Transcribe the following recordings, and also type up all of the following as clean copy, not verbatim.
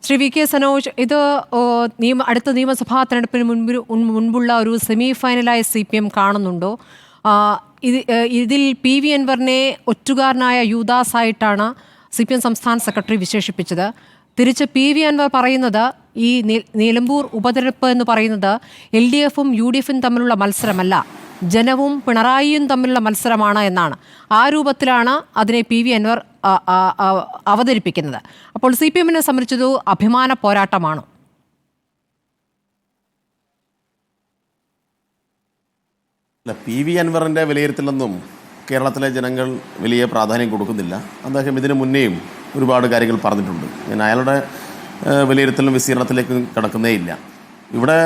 Shri V K Sanoj, ഇത് അടുത്ത നിയമസഭാ തെരഞ്ഞെടുപ്പിന് മുൻപുള്ള ഒരു സെമി ഫൈനലായി CPM കാണുന്നുണ്ടോ? ഇതിൽ PV അൻവറിനെ ഒറ്റുകാരനായ യൂദാസായിട്ടാണ് CPM സംസ്ഥാന സെക്രട്ടറി വിശേഷിപ്പിച്ചത്. തിരിച്ച് PV അൻവർ പറയുന്നത് ഈ നിലമ്പൂർ ഉപതെരഞ്ഞെടുപ്പ് എന്ന് പറയുന്നത് LDFും UDFും തമ്മിലുള്ള മത്സരമല്ല, ജനവും പിണറായിയും തമ്മിലുള്ള മത്സരമാണ് എന്നാണ്. ആ രൂപത്തിലാണ് അതിനെ PV അൻവർ അവതരിപ്പിക്കുന്നത്. അപ്പോൾ CPMനെ സംബന്ധിച്ചത് അഭിമാന പോരാട്ടമാണോ? PV അൻവറിൻ്റെ വിലയിരുത്തലൊന്നും കേരളത്തിലെ ജനങ്ങൾ വലിയ പ്രാധാന്യം കൊടുക്കുന്നില്ല. അദ്ദേഹം ഇതിനു മുന്നേയും ഒരുപാട് കാര്യങ്ങൾ പറഞ്ഞിട്ടുണ്ട്. ഞാൻ അയാളുടെ വിലയിരുത്തലും വിസ്തീർണത്തിലേക്ക് കടക്കുന്നേയില്ല. ഇവിടെ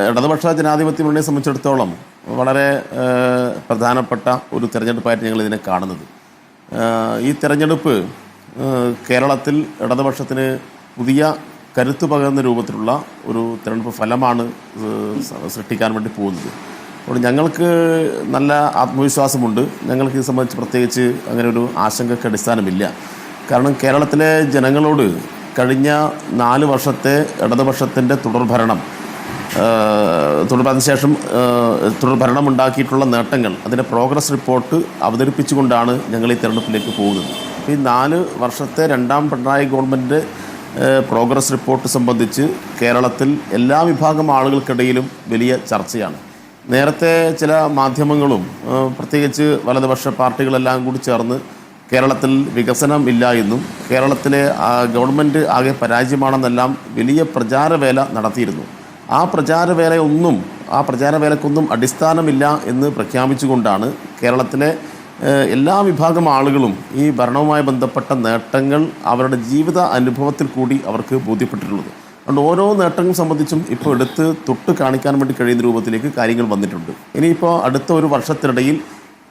ഇടതുപക്ഷ ജനാധിപത്യ മുന്നണിയെ സംബന്ധിച്ചിടത്തോളം വളരെ പ്രധാനപ്പെട്ട ഒരു തെരഞ്ഞെടുപ്പായിട്ട് ഞങ്ങൾ ഇതിനെ കാണുന്നത്. ഈ തെരഞ്ഞെടുപ്പ് കേരളത്തിൽ ഇടതുപക്ഷത്തിന് പുതിയ കരുത്ത് പകർന്ന രൂപത്തിലുള്ള ഒരു തെരഞ്ഞെടുപ്പ് ഫലമാണ് സൃഷ്ടിക്കാൻ വേണ്ടി പോകുന്നത്. അപ്പോൾ ഞങ്ങൾക്ക് നല്ല ആത്മവിശ്വാസമുണ്ട്. ഞങ്ങൾക്ക് ഇത് സംബന്ധിച്ച് പ്രത്യേകിച്ച് അങ്ങനെ ഒരു ആശങ്കയ്ക്ക് അടിസ്ഥാനമില്ല. കാരണം കേരളത്തിലെ ജനങ്ങളോട് കഴിഞ്ഞ 4 വർഷത്തെ ഇടതുപക്ഷത്തിൻ്റെ അതിനുശേഷം തുടർഭരണം ഉണ്ടാക്കിയിട്ടുള്ള നേട്ടങ്ങൾ, അതിൻ്റെ പ്രോഗ്രസ് റിപ്പോർട്ട് അവതരിപ്പിച്ചുകൊണ്ടാണ് ഞങ്ങൾ ഈ തെരഞ്ഞെടുപ്പിലേക്ക് പോകുന്നത്. ഈ 4 വർഷത്തെ രണ്ടാം പിണറായി ഗവൺമെൻറ് പ്രോഗ്രസ് റിപ്പോർട്ട് സംബന്ധിച്ച് കേരളത്തിൽ എല്ലാ വിഭാഗം ആളുകൾക്കിടയിലും വലിയ ചർച്ചയാണ്. നേരത്തെ ചില മാധ്യമങ്ങളും പ്രത്യേകിച്ച് വലതുപക്ഷ പാർട്ടികളെല്ലാം കൂടി ചേർന്ന് കേരളത്തിൽ വികസനം ഇല്ല എന്നും കേരളത്തിലെ ഗവൺമെൻറ് ആകെ പരാജയമാണെന്നെല്ലാം വലിയ പ്രചാരവേല നടത്തിയിരുന്നു. ആ പ്രചാരവേലക്കൊന്നും അടിസ്ഥാനമില്ല എന്ന് പ്രഖ്യാപിച്ചുകൊണ്ടാണ് കേരളത്തിലെ എല്ലാ വിഭാഗം ആളുകളും ഈ ഭരണവുമായി ബന്ധപ്പെട്ട നേട്ടങ്ങൾ അവരുടെ ജീവിത അനുഭവത്തിൽ കൂടി അവർക്ക് ബോധ്യപ്പെട്ടിട്ടുള്ളത്. അതുകൊണ്ട് ഓരോ നേട്ടങ്ങൾ സംബന്ധിച്ചും ഇപ്പോൾ എടുത്ത് തൊട്ട് കാണിക്കാൻ വേണ്ടി കഴിയുന്ന രൂപത്തിലേക്ക് കാര്യങ്ങൾ വന്നിട്ടുണ്ട്. ഇനിയിപ്പോൾ അടുത്ത ഒരു വർഷത്തിനിടയിൽ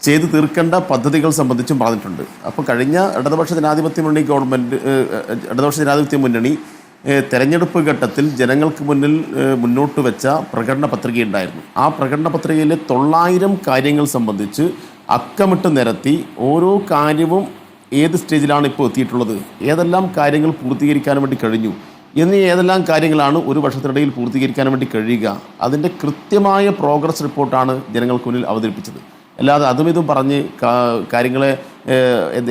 ചെയ്തു തീർക്കേണ്ട പദ്ധതികൾ സംബന്ധിച്ചും പറഞ്ഞിട്ടുണ്ട്. അപ്പോൾ കഴിഞ്ഞ ഇടതുപക്ഷ ജനാധിപത്യ മുന്നണി തെരഞ്ഞെടുപ്പ് ഘട്ടത്തിൽ ജനങ്ങൾക്ക് മുന്നിൽ മുന്നോട്ട് വെച്ച പ്രകടന പത്രികയുണ്ടായിരുന്നു. ആ പ്രകടന പത്രികയിലെ 900 കാര്യങ്ങൾ സംബന്ധിച്ച് അക്കമിട്ട് നിരത്തി ഓരോ കാര്യവും ഏത് സ്റ്റേജിലാണ് ഇപ്പോൾ എത്തിയിട്ടുള്ളത്, ഏതെല്ലാം കാര്യങ്ങൾ പൂർത്തീകരിക്കാൻ വേണ്ടി കഴിഞ്ഞു എന്നീ ഏതെല്ലാം കാര്യങ്ങളാണ് ഒരു വർഷത്തിനിടയിൽ പൂർത്തീകരിക്കാൻ വേണ്ടി കഴിയുക, അതിൻ്റെ കൃത്യമായ പ്രോഗ്രസ് റിപ്പോർട്ടാണ് ജനങ്ങൾക്ക് മുന്നിൽ അവതരിപ്പിച്ചത്. അല്ലാതെ അതും ഇതും പറഞ്ഞ് കാര്യങ്ങളെ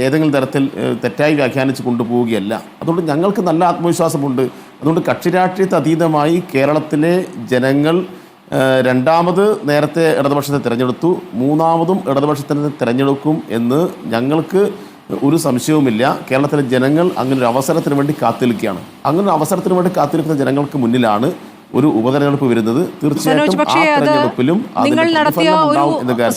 ഏതെങ്കിലും തരത്തിൽ തെറ്റായി വ്യാഖ്യാനിച്ച് കൊണ്ടുപോവുകയല്ല. അതുകൊണ്ട് ഞങ്ങൾക്ക് നല്ല ആത്മവിശ്വാസമുണ്ട്. അതുകൊണ്ട് കക്ഷിരാഷ്ട്രീയത്തെ അതീതമായി കേരളത്തിലെ ജനങ്ങൾ രണ്ടാമത് നേരത്തെ ഇടതുപക്ഷത്തെ തിരഞ്ഞെടുത്തു, മൂന്നാമതും ഇടതുപക്ഷത്തിനെ തിരഞ്ഞെടുക്കും എന്ന് ഞങ്ങൾക്ക് ഒരു സംശയവുമില്ല. കേരളത്തിലെ ജനങ്ങൾ അങ്ങനൊരു അവസരത്തിന് വേണ്ടി കാത്തിരിക്കുകയാണ്. അങ്ങനൊരു അവസരത്തിന് വേണ്ടി കാത്തിരിക്കുന്ന ജനങ്ങൾക്ക് മുന്നിലാണ് ഒരു ഉപതെരഞ്ഞെടുപ്പ് വരുന്നത്. തീർച്ചയായിട്ടും നിങ്ങൾ നടത്തിയ ഒരു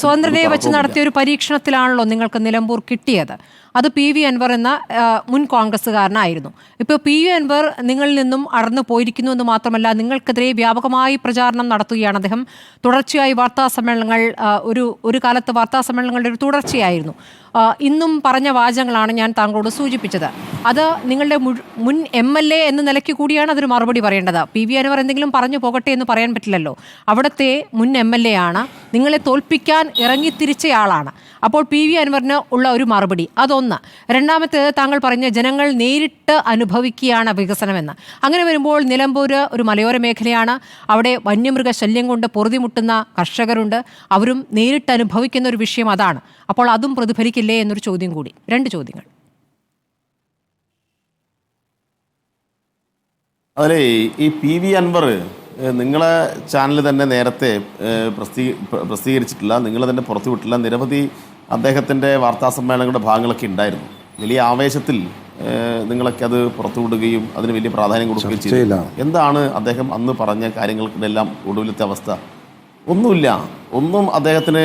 സ്വതന്ത്രനെ വെച്ച് നടത്തിയ ഒരു പരീക്ഷണത്തിലാണല്ലോ നിങ്ങൾക്ക് നിലമ്പൂർ കിട്ടിയത്. അത് PV അൻവർ എന്ന മുൻ കോൺഗ്രസ്സുകാരനായിരുന്നു. ഇപ്പോൾ PV അൻവർ നിങ്ങളിൽ നിന്നും അടർന്നു പോയിരിക്കുന്നു എന്ന് മാത്രമല്ല, നിങ്ങൾക്കെതിരെ വ്യാപകമായി പ്രചാരണം നടത്തുകയാണ്. അദ്ദേഹം തുടർച്ചയായി വാർത്താ സമ്മേളനങ്ങൾ ഒരു കാലത്ത് വാർത്താ സമ്മേളനങ്ങളുടെ ഒരു തുടർച്ചയായിരുന്നു. ഇന്നും പറഞ്ഞ വാചകങ്ങളാണ് ഞാൻ താങ്കളോട് സൂചിപ്പിച്ചത്. അത് നിങ്ങളുടെ മുൻ MLA എന്ന നിലയ്ക്ക് കൂടിയാണ് അതൊരു മറുപടി പറയേണ്ടത്. PV അൻവർ എന്തെങ്കിലും പറഞ്ഞു പോകട്ടെ എന്ന് പറയാൻ പറ്റില്ലല്ലോ. അവിടുത്തെ മുൻ MLA ആണ്, നിങ്ങളെ തോൽപ്പിക്കാൻ ഇറങ്ങിത്തിരിച്ചയാളാണ്. അപ്പോൾ PV അൻവറിന് ഉള്ള ഒരു മറുപടി അതൊന്ന്. രണ്ടാമത്തേത്, താങ്കൾ പറഞ്ഞ ജനങ്ങൾ നേരിട്ട് അനുഭവിക്കുകയാണ് വികസനമെന്ന്. അങ്ങനെ വരുമ്പോൾ നിലമ്പൂർ ഒരു മലയോര മേഖലയാണ്. അവിടെ വന്യമൃഗ ശല്യം കൊണ്ട് പൊറുതിമുട്ടുന്ന കർഷകരുണ്ട്. അവരും നേരിട്ട് അനുഭവിക്കുന്ന ഒരു വിഷയം അതാണ്. അപ്പോൾ അതും പ്രതിഫലിക്കില്ലേ എന്നൊരു ചോദ്യം കൂടി. 2 ചോദ്യങ്ങൾ. അതിലെ ഈ PV അൻവർ നിങ്ങളെ ചാനൽ തന്നെ നേരത്തെ പ്രസിദ്ധീകരിച്ചിട്ടില്ല, നിങ്ങൾ തന്നെ പുറത്തുവിട്ടില്ല. നിരവധി അദ്ദേഹത്തിൻ്റെ വാർത്താ സമ്മേളനങ്ങളുടെ ഭാഗങ്ങളൊക്കെ ഉണ്ടായിരുന്നു. വലിയ ആവേശത്തിൽ നിങ്ങളൊക്കെ അത് പുറത്തുവിടുകയും അതിന് വലിയ പ്രാധാന്യം കൊടുക്കുകയും ചെയ്തു. എന്താണ് അദ്ദേഹം അന്ന് പറഞ്ഞ കാര്യങ്ങൾക്കെല്ലാം ഒടുവിലത്തെ അവസ്ഥ? ഒന്നും അദ്ദേഹത്തിന്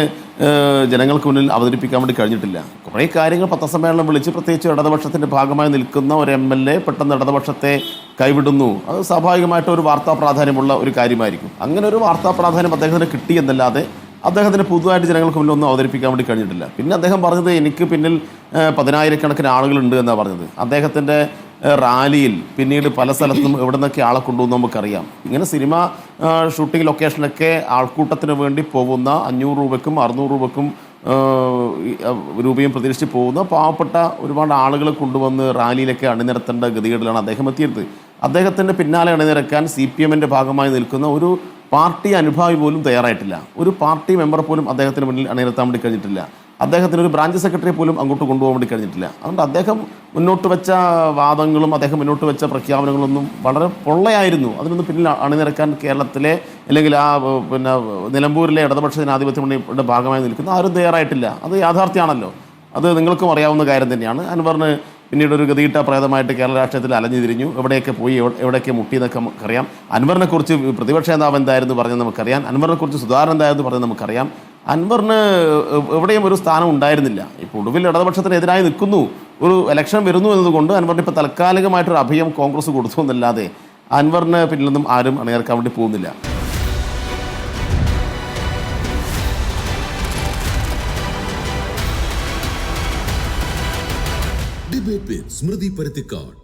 ജനങ്ങൾക്ക് മുന്നിൽ അവതരിപ്പിക്കാൻ വേണ്ടി കഴിഞ്ഞിട്ടില്ല. കുറേ കാര്യങ്ങൾ പത്രസമ്മേളനം വിളിച്ച്, പ്രത്യേകിച്ച് ഇടതുപക്ഷത്തിൻ്റെ ഭാഗമായി നിൽക്കുന്ന ഒരു MLA പെട്ടെന്ന് ഇടതുപക്ഷത്തെ കൈവിടുന്നു, അത് സ്വാഭാവികമായിട്ട് ഒരു വാർത്താ പ്രാധാന്യമുള്ള ഒരു കാര്യമായിരിക്കും. അങ്ങനെ ഒരു വാർത്താ പ്രാധാന്യം അദ്ദേഹത്തിന് കിട്ടിയെന്നല്ലാതെ അദ്ദേഹത്തിന് പുതുതായിട്ട് ജനങ്ങൾക്ക് മുന്നിൽ ഒന്നും അവതരിപ്പിക്കാൻ വേണ്ടി കഴിഞ്ഞിട്ടില്ല. പിന്നെ അദ്ദേഹം പറഞ്ഞത് എനിക്ക് പിന്നിൽ 10,000-കണക്കിന് ആളുകളുണ്ട് എന്നാണ് പറഞ്ഞത്. അദ്ദേഹത്തിൻ്റെ റാലിയിൽ പിന്നീട് പല സ്ഥലത്തും എവിടെ നിന്നൊക്കെ ആളെ കൊണ്ടുവന്ന് നമുക്കറിയാം. ഇങ്ങനെ സിനിമ ഷൂട്ടിംഗ് ലൊക്കേഷനൊക്കെ ആൾക്കൂട്ടത്തിന് വേണ്ടി പോകുന്ന 500 രൂപയ്ക്കും 600 രൂപയ്ക്കും രൂപയും പ്രതീക്ഷിച്ച് പോകുന്ന പാവപ്പെട്ട ഒരുപാട് ആളുകളെ കൊണ്ടുവന്ന് റാലിയിലൊക്കെ അണിനിരത്തേണ്ട ഗതികേടിലാണ് അദ്ദേഹം എത്തിയത്. അദ്ദേഹത്തിൻ്റെ പിന്നാലെ അണിനിരക്കാൻ CPM-ൻ്റെ ഭാഗമായി നിൽക്കുന്ന ഒരു പാർട്ടി അനുഭാവി പോലും തയ്യാറായിട്ടില്ല. ഒരു പാർട്ടി മെമ്പർ പോലും അദ്ദേഹത്തിന് മുന്നിൽ അണിനിരത്താൻ വേണ്ടി കഴിഞ്ഞിട്ടില്ല. അദ്ദേഹത്തിന് ഒരു ബ്രാഞ്ച് സെക്രട്ടറി പോലും അങ്ങോട്ട് കൊണ്ടുപോകാൻ വേണ്ടി കഴിഞ്ഞിട്ടില്ല. അതുകൊണ്ട് അദ്ദേഹം മുന്നോട്ട് വെച്ച വാദങ്ങളും അദ്ദേഹം മുന്നോട്ട് വെച്ച പ്രഖ്യാപനങ്ങളൊന്നും വളരെ പൊള്ളയായിരുന്നു. അതിനൊന്നും പിന്നിൽ അണിനിരക്കാൻ കേരളത്തിലെ അല്ലെങ്കിൽ പിന്നെ നിലമ്പൂരിലെ ഇടതുപക്ഷ ജനാധിപത്യ മുന്നണിയുടെ ഭാഗമായി നിൽക്കുന്ന ആരും തയ്യാറായിട്ടില്ല. അത് യാഥാർത്ഥ്യമാണല്ലോ. അത് നിങ്ങൾക്കും അറിയാവുന്ന കാര്യം തന്നെയാണ്. അൻവറിന് പിന്നീട് ഒരു ഗതിയിട്ട പ്രേതമായിട്ട് കേരള രാഷ്ട്രീയത്തിൽ അലഞ്ഞു തിരിഞ്ഞു. എവിടെയൊക്കെ പോയി എവിടെയൊക്കെ മുട്ടി എന്നൊക്കെ നമുക്കറിയാം. അൻവറിനെക്കുറിച്ച് പ്രതിപക്ഷ നേതാവ് എന്തായിരുന്നു പറഞ്ഞത് നമുക്കറിയാം. അൻവറിനെക്കുറിച്ച് സുധാകരൻ എന്തായിരുന്നു പറഞ്ഞത് നമുക്കറിയാം. അൻവറിന് എവിടെയും ഒരു സ്ഥാനം ഉണ്ടായിരുന്നില്ല. ഇപ്പോൾ ഒടുവിൽ ഇടതുപക്ഷത്തിനെതിരായി നിൽക്കുന്നു, ഒരു ഇലക്ഷൻ വരുന്നു എന്നതുകൊണ്ട് അൻവറിന് ഇപ്പോൾ താൽക്കാലികമായിട്ടൊരു അഭയം കോൺഗ്രസ് കൊടുത്തു എന്നല്ലാതെ അൻവറിന് പിന്നിലൊന്നും ആരും അണിനിരക്കാൻ വേണ്ടി പോകുന്നില്ല. ഡിബേറ്റ് വിത്ത് സ്മൃതി പരുത്തിക്കാട്.